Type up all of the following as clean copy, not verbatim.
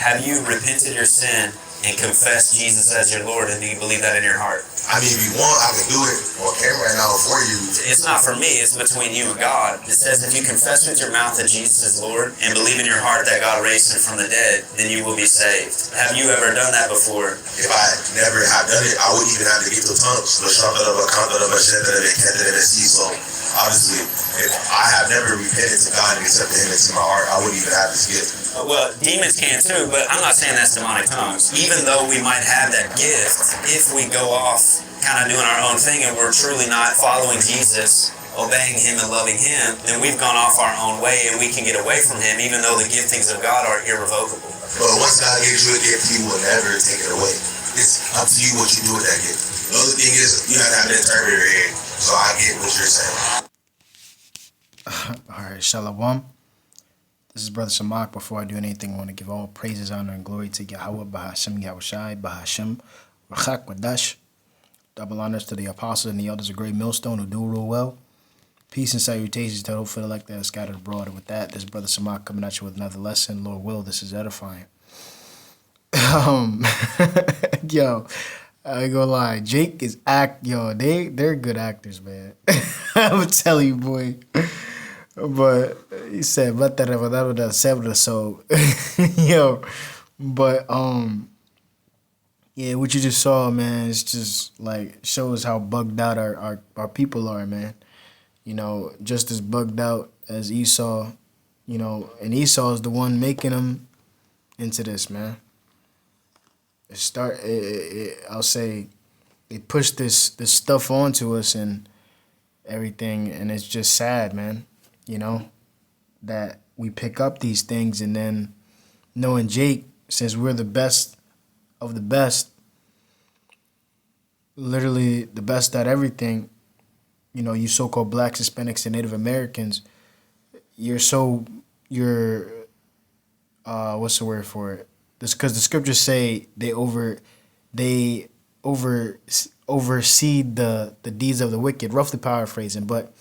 Have you repented your sin and confessed Jesus as your Lord, and do you believe that in your heart? I mean, if you want, I can do it on camera right now for you. It's not for me, it's between you and God. It says if you confess with your mouth that Jesus is Lord and believe in your heart that God raised him from the dead, then you will be saved. Have you ever done that before? If I never have done it, I wouldn't even have the gift of tongues. So obviously, if I have never repented to God and accepted him into my heart, I wouldn't even have this gift. Well, demons can too, but I'm not saying that's demonic tongues. Even though we might have that gift, if we go off kind of doing our own thing and we're truly not following Jesus, obeying him and loving him, then we've gone off our own way and we can get away from him, even though the giftings of God are irrevocable. But once God gives you a gift, he will never take it away. It's up to you what you do with that gift. The other thing is, you have to have an interpreter in, so I get what you're saying. All right, Shalom. This is Brother Samak. Before I do anything, I want to give all praises, honor, and glory to Yahweh, Bahashem, Yahushai, Bahashem, Rachak, Wadash. Double honors to the apostles and the elders of Great Millstone who do rule well. Peace and salutations to those who feel like they're scattered abroad. And with that, this is Brother Samak coming at you with another lesson. Lord will, this is edifying. Yo, I ain't gonna lie. Jake is they're good actors, man. I'm telling you, boy. But he said, so yo, but yeah, what you just saw, man, it's just like shows how bugged out our people are, man. You know, just as bugged out as Esau, you know, and Esau is the one making them into this, man. I'll say they push this stuff onto us and everything, and it's just sad, man. You know, that we pick up these things, and then knowing Jake, since we're the best of the best, literally the best at everything, you know, you so-called blacks, Hispanics, and Native Americans, what's the word for it? This because the scriptures say they oversee the deeds of the wicked, roughly paraphrasing, but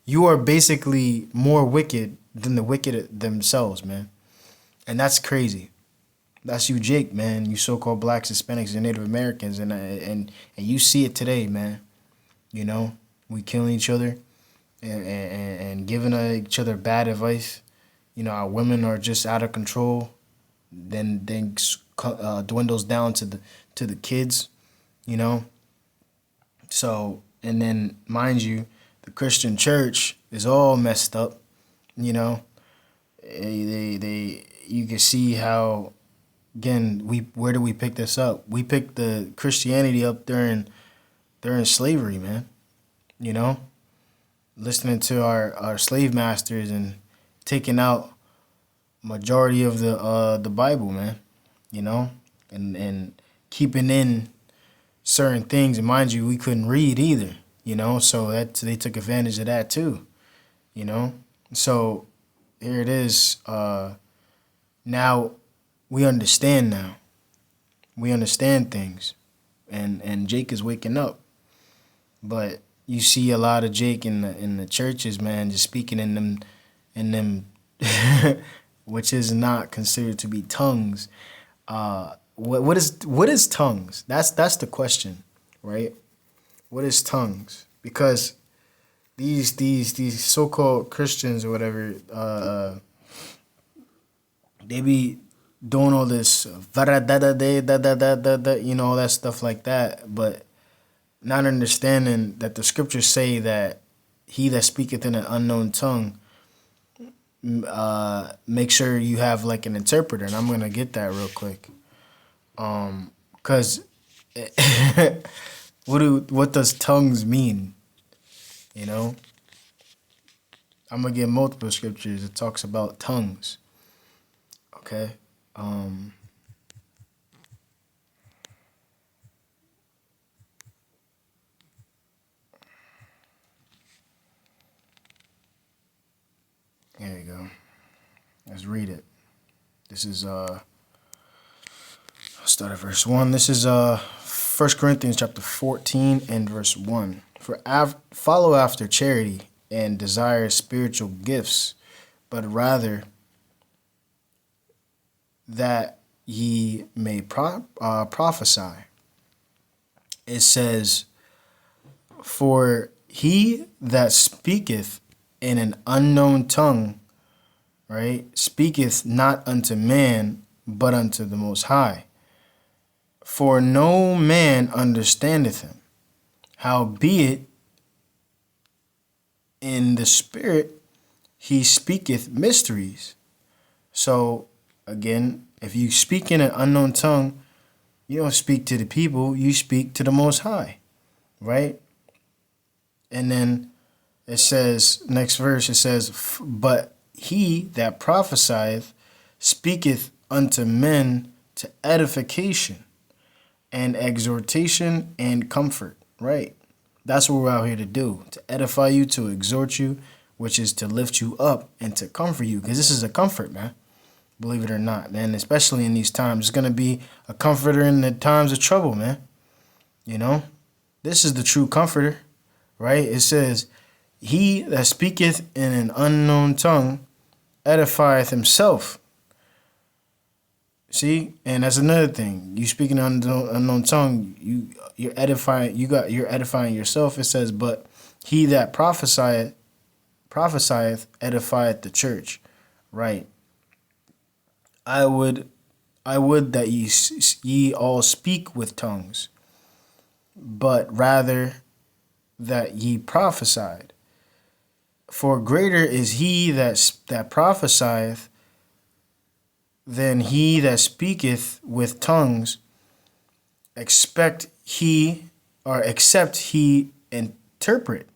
you are basically more wicked than the wicked themselves, man. And that's crazy. That's you, Jake, man. You so-called blacks, Hispanics, and Native Americans, and you see it today, man. You know, we killing each other and giving each other bad advice. You know, our women are just out of control. Then dwindles down to the kids. You know. So, and then mind you, the Christian church is all messed up, you know. You can see how, again, where do we pick this up? We picked the Christianity up during slavery, man. You know, listening to our slave masters and taking out majority of the Bible, man. You know, and keeping in certain things. And mind you, we couldn't read either. You know, so they took advantage of that too, you know. So here it is. Now we understand now. We understand things, and Jake is waking up. But you see a lot of Jake in the churches, man, just speaking in them, which is not considered to be tongues. What is tongues? That's the question, right? What is tongues? Because these so-called Christians or whatever, they be doing all this, you know, all that stuff like that, but not understanding that the scriptures say that he that speaketh in an unknown tongue, make sure you have like an interpreter, and I'm gonna get that real quick, because. What does tongues mean? You know? I'm going to get multiple scriptures. It talks about tongues. Okay? There you go. Let's read it. This is, I'll start at verse 1. This is, 1 Corinthians chapter 14 and verse 1. Follow after charity and desire spiritual gifts, but rather that ye may prophesy. It says, for he that speaketh in an unknown tongue, right, speaketh not unto man, but unto the Most High. For no man understandeth him. Howbeit, in the Spirit he speaketh mysteries. So, again, if you speak in an unknown tongue, you don't speak to the people, you speak to the Most High, right? And then it says, next verse, it says, but he that prophesieth speaketh unto men to edification and exhortation and comfort, right? That's what we're out here to do, to edify you, to exhort you, which is to lift you up and to comfort you, because this is a comfort, man. Believe it or not, man, especially in these times. It's going to be a comforter in the times of trouble, man. You know, this is the true comforter, right? It says, he that speaketh in an unknown tongue edifieth himself. See, and that's another thing. You speak in an unknown tongue, you're edifying. You're edifying yourself. It says, but he that prophesieth edifieth the church, right? I would that ye all speak with tongues, but rather that ye prophesied. For greater is he that prophesieth than he that speaketh with tongues, except he interpret,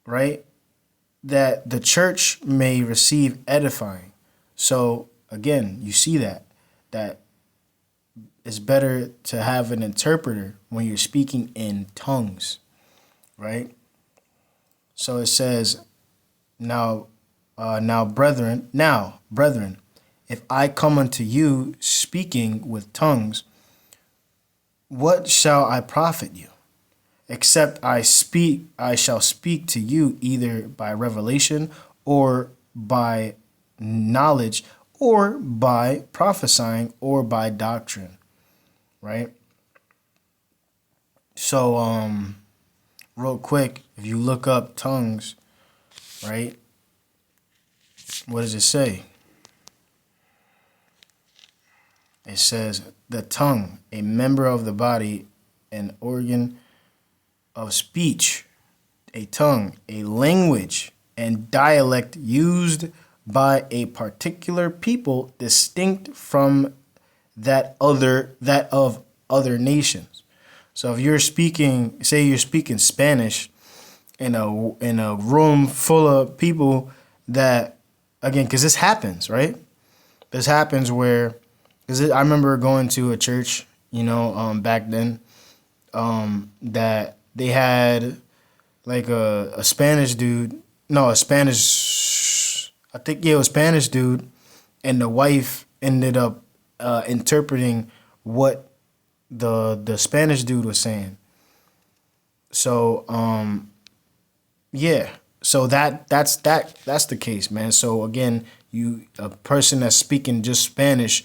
right? That the church may receive edifying. So again, you see that it's better to have an interpreter when you're speaking in tongues, right? So it says, now, brethren, if I come unto you speaking with tongues, what shall I profit you? Except I shall speak to you either by revelation or by knowledge or by prophesying or by doctrine, right? So, real quick, if you look up tongues, right, what does it say? It says, the tongue, a member of the body, an organ of speech, a tongue, a language, and dialect used by a particular people distinct from that of other nations. So if you're speaking, say you're speaking Spanish in a room full of people that, again, because this happens, right? This happens where, because I remember going to a church, back then, that they had like a Spanish dude, a Spanish dude, and the wife ended up interpreting what the Spanish dude was saying. So so that's the case, man. So again, a person that's speaking just Spanish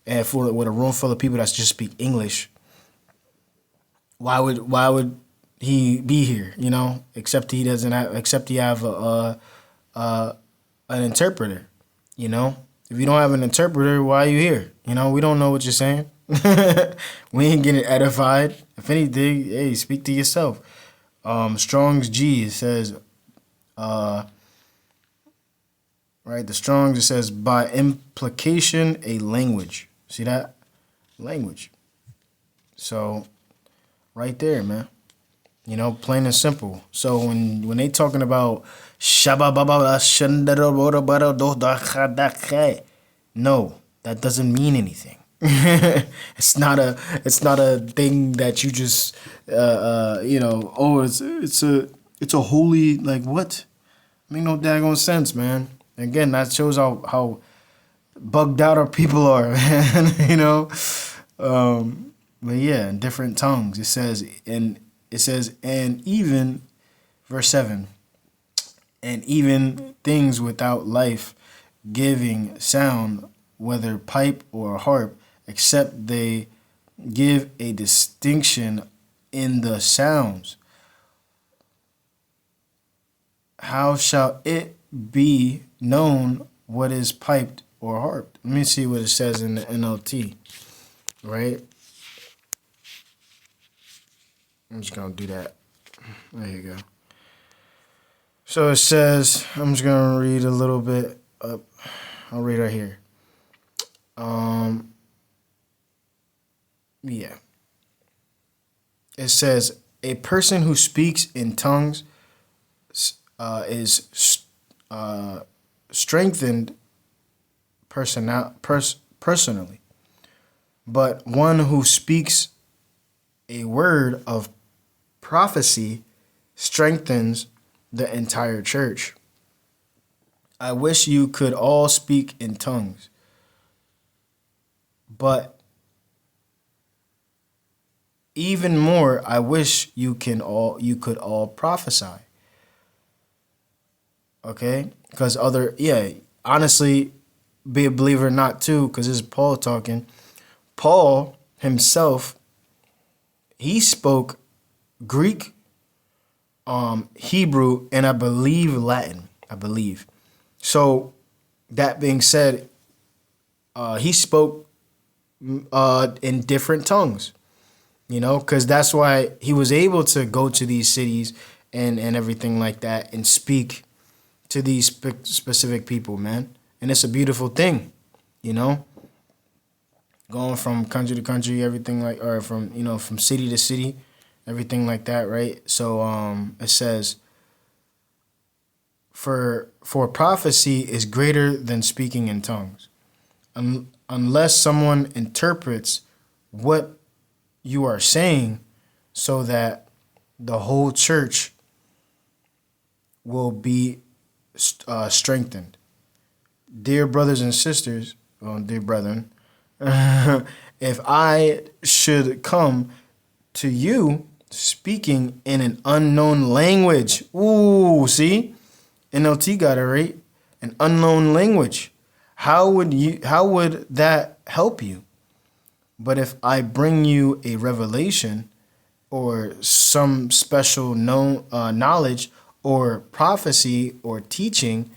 and with a room full of people that just speak English, why would he be here? Except he have an interpreter. If you don't have an interpreter, why are you here? We don't know what you're saying. We ain't getting edified. If anything, hey, speak to yourself. Strong's G, it says, right, the Strong's, it says, by implication, a language. See that? Language. So, right there, man. Plain and simple. So when they talking about no, that doesn't mean anything. It's not a thing that you just it's a holy, like, what? Make no daggone sense, man. Again, that shows how bugged out our people are, man. But yeah, in different tongues. It says, and even verse 7, and even things without life giving sound, whether pipe or harp, except they give a distinction in the sounds. How shall it be known what is piped or harped? Let me see what it says in the NLT, right? I'm just going to do that. There you go. So it says, I'm just going to read a little bit up. I'll read right here. Yeah. It says, a person who speaks in tongues is strengthened personally. But one who speaks a word of prophecy strengthens the entire church. I wish you could all speak in tongues, but even more, I wish you could all prophesy. Okay? Because honestly, be a believer or not too, because this is Paul talking. Paul himself, he spoke Greek, Hebrew, and I believe Latin. So that being said, he spoke in different tongues, because that's why he was able to go to these cities and everything like that and speak to these specific people, man. And it's a beautiful thing, going from country to country, everything or from city to city, everything like that, right? So it says, for prophecy is greater than speaking in tongues, unless someone interprets what you are saying, so that the whole church will be strengthened. Dear brothers and sisters, dear brethren, if I should come to you speaking in an unknown language, see, NLT got it right, an unknown language, how would that help you? But if I bring you a revelation or some special knowledge or prophecy or teaching,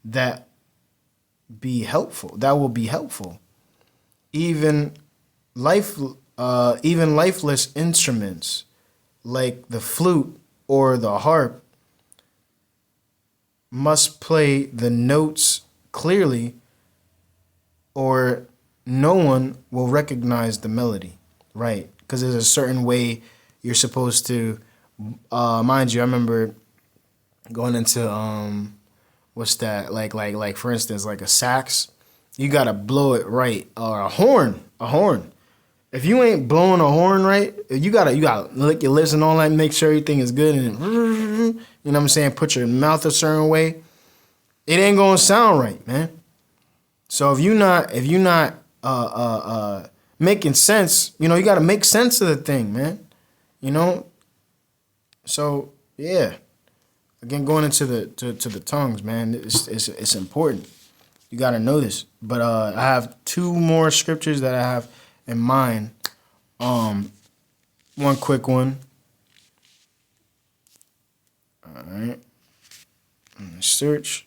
that will be helpful. Even lifeless instruments like the flute or the harp must play the notes clearly, or no one will recognize the melody, right? Because there's a certain way you're supposed to, mind you, I remember going into, what's that? Like for instance, like a sax, you got to blow it right. Or a horn. If you ain't blowing a horn right, you gotta lick your lips and all that, make sure everything is good, and you know what I'm saying, put your mouth a certain way. It ain't gonna sound right, man. So if you're not making sense, you gotta make sense of the thing, man. So yeah. Again, going into the tongues, man, it's important. You gotta know this. But I have two more scriptures that I have in mind. One quick one. All right. Search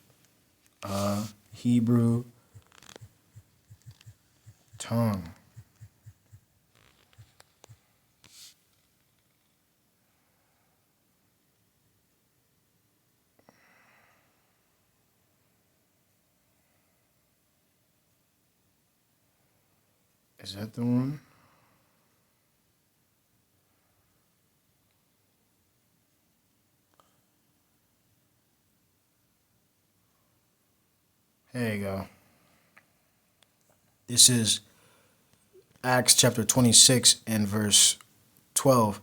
Hebrew tongue. Is that the one? There you go. This is Acts chapter 26 and verse 12.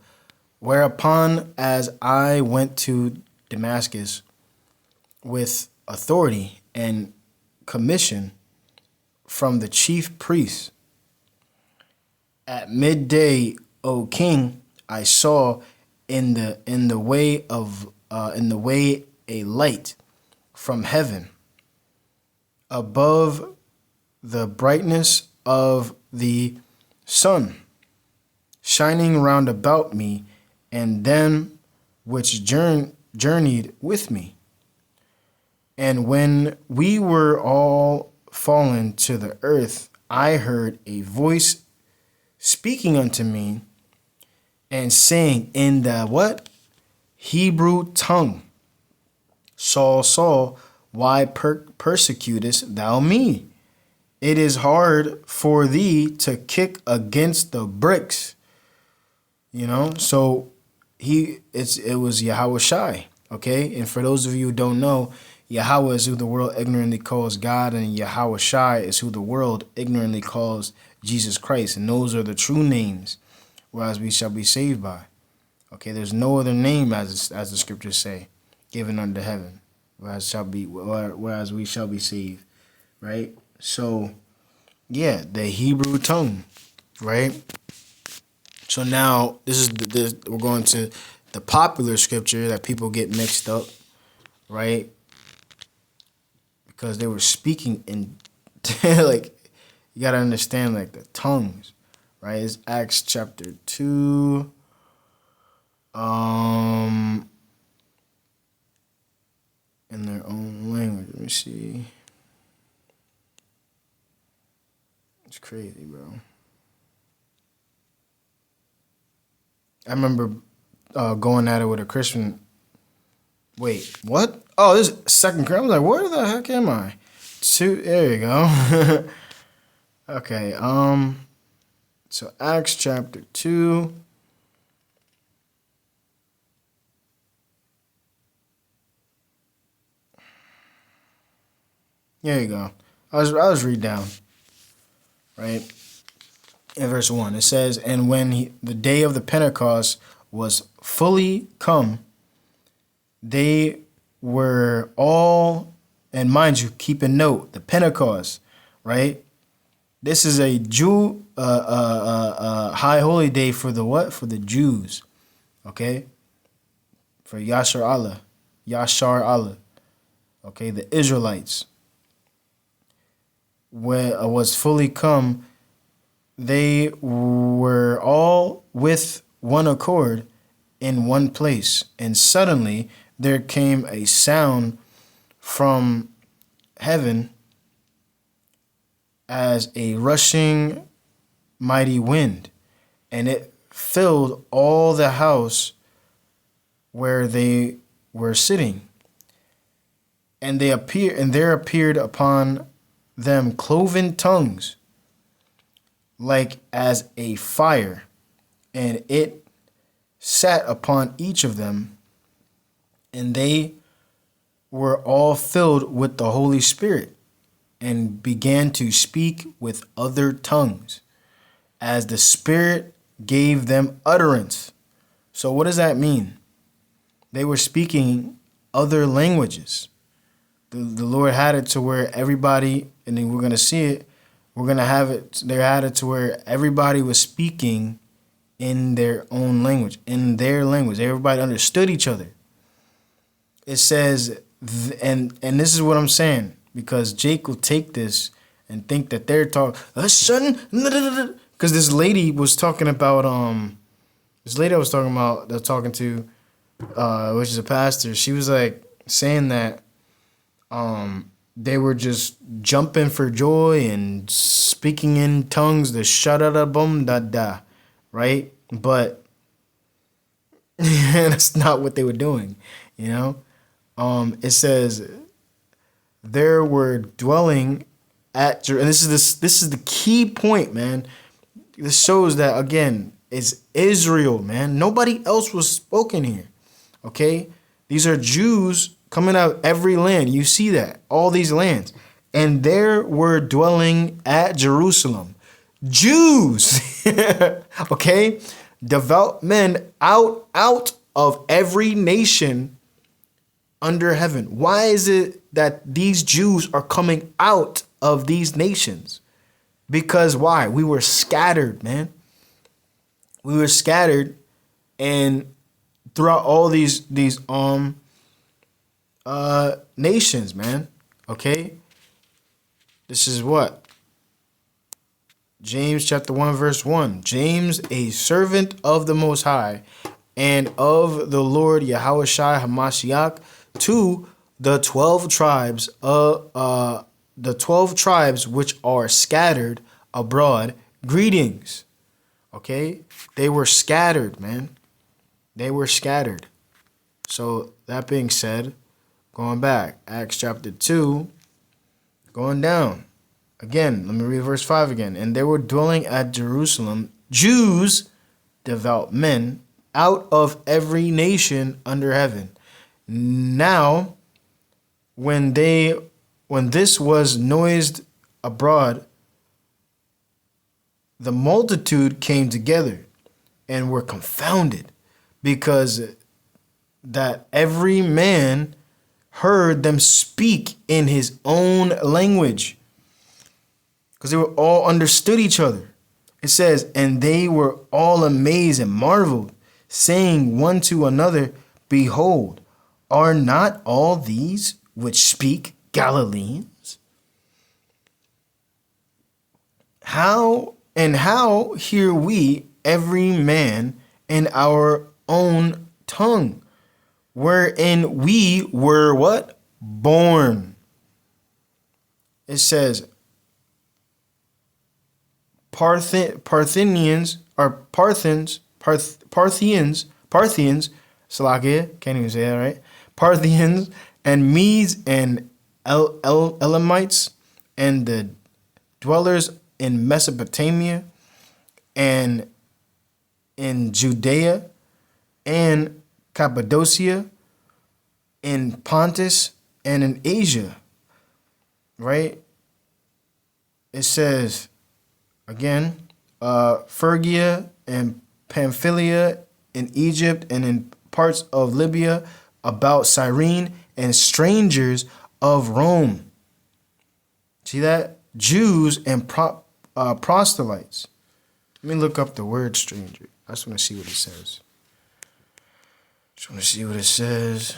Whereupon, as I went to Damascus with authority and commission from the chief priests, at midday, O king, I saw in the way a light from heaven, above the brightness of the sun, shining round about me, and them which journeyed with me. And when we were all fallen to the earth, I heard a voice speaking unto me and saying in the what? Hebrew tongue, Saul, Saul, why persecutest thou me? It is hard for thee to kick against the bricks. You know, so it was Yahweh Shai, okay? And for those of you who don't know, Yahweh is who the world ignorantly calls God, and Yahweh Shai is who the world ignorantly calls Jesus Christ. And those are the true names, whereas we shall be saved by. Okay, there's no other name, as the scriptures say, given under heaven, whereas we shall be saved, right? So, yeah, the Hebrew tongue, right? So now we're going to the popular scripture that people get mixed up, right? Because they were speaking in like, you gotta understand, like, the tongues, right? It's Acts chapter 2. In their own language. Let me see. It's crazy, bro. I remember going at it with a Christian. Wait, what? Oh, this is 2 Corinthians. I was like, where the heck am I? There you go. Okay. So Acts chapter 2. There you go. I was read down, right? In verse 1, it says, and when the day of the Pentecost was fully come, they were all, and mind you, keep a note, the Pentecost, right? This is a high holy day for the what? For the Jews, okay? For Yashar Allah, okay? The Israelites. When was fully come, they were all with one accord in one place. And suddenly there came a sound from heaven as a rushing mighty wind, and it filled all the house where they were sitting. And there appeared upon them cloven tongues, like as a fire, and it sat upon each of them, and they were all filled with the Holy Spirit, and began to speak with other tongues, as the Spirit gave them utterance. So what does that mean? They were speaking other languages. The Lord had it to where everybody, and then we're going to see it, we're going to have it, they had it to where everybody was speaking in their own language, in their language. Everybody understood each other. It says, and this is what I'm saying, because Jake will take this and think that they're talking, because this lady was talking about, talking to, which is a pastor, she was like saying that they were just jumping for joy and speaking in tongues, the shadadabum-da-da, right? But that's not what they were doing, you know? It says there were dwelling at, and this is the key point, man. This shows that, again, it's Israel, man. Nobody else was spoken here, okay? These are Jews coming out of every land. You see that, all these lands. And there were dwelling at Jerusalem Jews, okay? Devout men out of every nation under heaven. Why is it that these Jews are coming out of these nations? Because why? We were scattered, man. We were scattered, and throughout all these nations, man. Okay? This is what? James chapter 1 verse 1. James, a servant of the Most High and of the Lord Yahushua Hamashiach, to the 12 tribes which are scattered abroad, greetings. Okay? They were scattered, man. They were scattered. So that being said, going back, Acts chapter 2, going down. Again, let me read verse 5 again. And they were dwelling at Jerusalem, Jews, devout men, out of every nation under heaven. Now, when this was noised abroad, the multitude came together and were confounded, because that every man heard them speak in his own language, because they were all understood each other. It says, and they were all amazed and marveled, saying one to another, behold, are not all these which speak Galileans? How hear we every man in our own tongue, wherein we were what? Born. It says, Parthians, Salakia, can't even say that right. Parthians and Medes and Elamites and the dwellers in Mesopotamia and in Judea and Cappadocia, in Pontus and in Asia, right? It says, again, Phrygia and Pamphylia, in Egypt and in parts of Libya, about Cyrene, and strangers of Rome. See that? Jews and proselytes. Let me look up the word stranger. I just want to see what it says.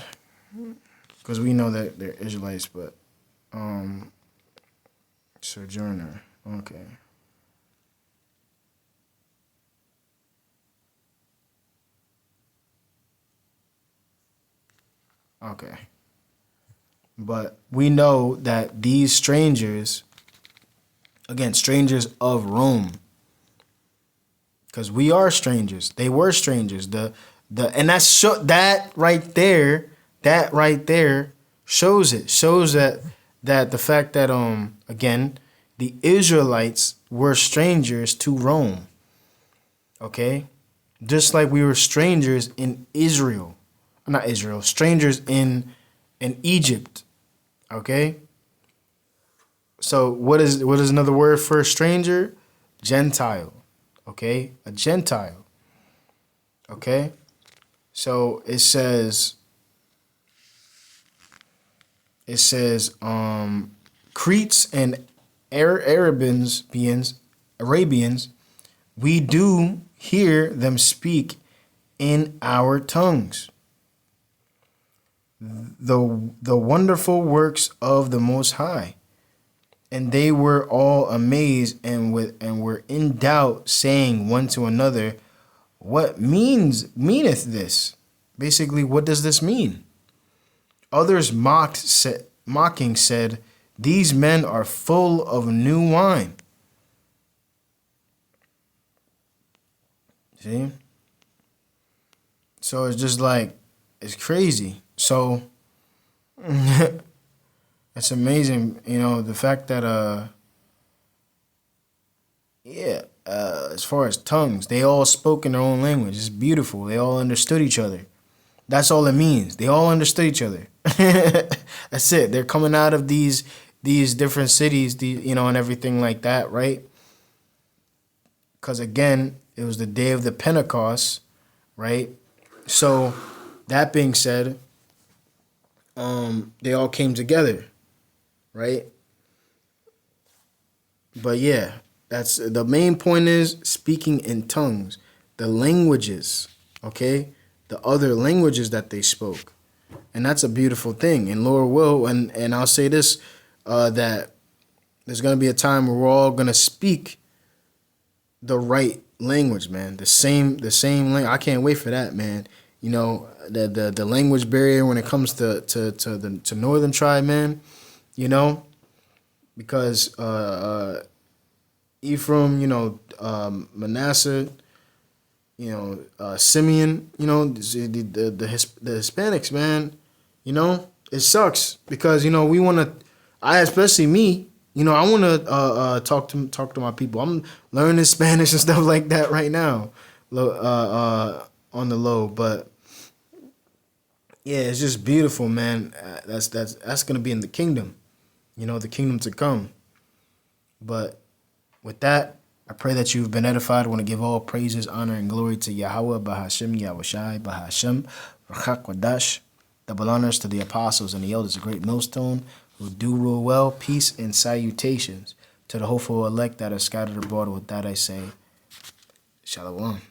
Because we know that they're Israelites, but sojourner. Okay. Okay. But we know that these strangers, again, strangers of Rome, because we are strangers. They were strangers. And that right there shows it. Shows that the fact that again, the Israelites were strangers to Rome. Okay? Just like we were strangers in Israel. Not Israel, strangers in Egypt. Okay? So what is another word for a stranger? Gentile. Okay? A Gentile. Okay? So it says Cretes and Arabians, we do hear them speak in our tongues the wonderful works of the Most High. And they were all amazed and were in doubt, saying one to another, what meaneth this? Basically, what does this mean? Others mocking said, these men are full of new wine. See? So it's just like, it's crazy. So it's amazing, the fact that as far as tongues, they all spoke in their own language. It's beautiful. They all understood each other. That's all it means. They all understood each other. That's it. They're coming out of these different cities, and everything like that, right? Because again, it was the day of the Pentecost, right? So that being said, they all came together, right? But yeah, that's the main point, is speaking in tongues, the languages, okay? The other languages that they spoke. And that's a beautiful thing. And Lord will, and I'll say this, that there's going to be a time where we're all going to speak the right language, man. The same language. I can't wait for that, man. You know, the language barrier when it comes to Northern Tribe, man. You know, because Ephraim, you know, Manasseh, you know, Simeon, you know, the Hispanics, man. You know, it sucks because you know we want to. Especially me. You know, I want to talk to my people. I'm learning Spanish and stuff like that right now, on the low. But yeah, it's just beautiful, man. That's gonna be in the kingdom, you know, the kingdom to come. But with that, I pray that you've been edified. I want to give all praises, honor, and glory to Yahweh, Bahashim, Yahushai, Bahashim, Rachak Wadash. Double honors to the apostles and the elders, a great millstone, who do rule well. Peace and salutations to the hopeful elect that are scattered abroad. With that I say, Shalom.